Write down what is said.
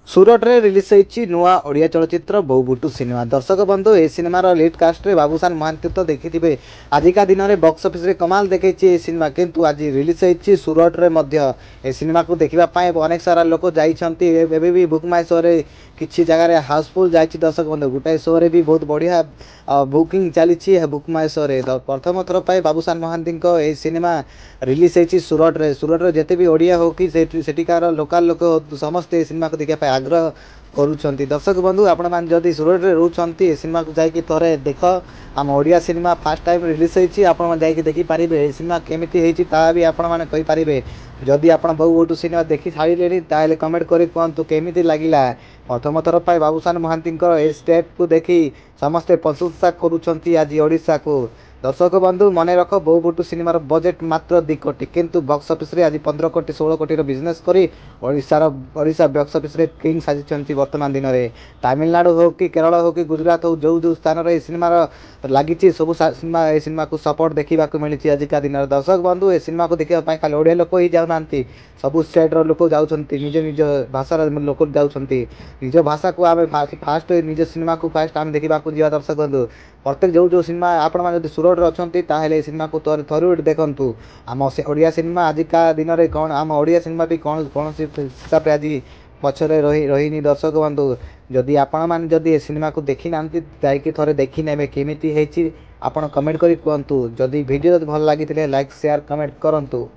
सुरट्रे release होती नुआ ओडिया चलचित्र बोबुटू सिनेमा। दर्शक बंधु ए सिनेमार लीड कास्ट बाबूसान महांती तो देखिथे आजिका दिन में बॉक्स ऑफिस रे कमाल देखी सिनेमा, किंतु आज रिलीज होती सुरट्रे ए सिनेमा को देखापी अनेक सारा लोक जाइए भी बुक माई शो रे किसी जगह हाउसफुल जाइए। दर्शक बंधु गोटाए शो रे भी बहुत बढ़िया बुकिंग चली बुक माई शो रे प्रथम थर पर बाबूसान महांती सिनेमा रिलीज होती सुरट्रे। सुरट्रे जिते भी ओडिया हो कि सेठिकार लोकाल लोक समस्ते सिनेमा को देखा आग्रह करुँच। दर्शक बंधु आपण मैंने जदि सुरट्रे रोचे सिनेमा को जाकि थोड़े देख आम Odia cinema fast time release होती आप देखिपारे सिनेमा केमी भी आपण मैंने कहींपारे। जदि आप बोबुटू सिनेमा देखी सारे ताले कमेंट कर कहतु केमी लगिला। प्रथम थर पर बाबूसान महांती स्टेप को देखी समस्ते प्रशंसा करुँच आज ओडिशा को। दर्शक बंधु मन रख बोबुटू सिनेमार बजेट मात्र 2 कोटी, किंतु बॉक्स ऑफिस रे आज 15 कोटी 16 कोटी बिजनेस करी ओडिशा बॉक्स ऑफिस रे किंग साजिଛନ୍ତି वर्तमान दिन में। तमिलनाडु हो कि केरल हो कि गुजरात हो जो स्थान रे सिनेमार लगी सब सिनेमा को सपोर्ट देखा मिली आजिका दिन। दर्शक बंधु ए सिनेमा को देखा खाली ओडिया लोक ही जाऊना, सबू स्टेट्र लोक जाऊँ निज निज भाषार लोक जाऊँ निज भाषा को आम फास्ट निज सिनेमा को फास्ट आम देखा जा। दर्शक बंधु प्रत्येक जो सिनेमा आपण मैंने सुरट्रे अच्छा सिनेमा को थोड़े देखु आम ओडिया सिनेमा आजिका दिन में कौन आम ओडिया सिनेमा भी कौन कौन हिसाब से आज पछरे रही। दर्शक बंधु जदि आपण मैंने जदि सिनेमा को देखी ना जाकि थे देखी ने केमी आप कमेंट कर कहतु। जदि वीडियो भल लगी लाइक शेयर कमेंट करूँ।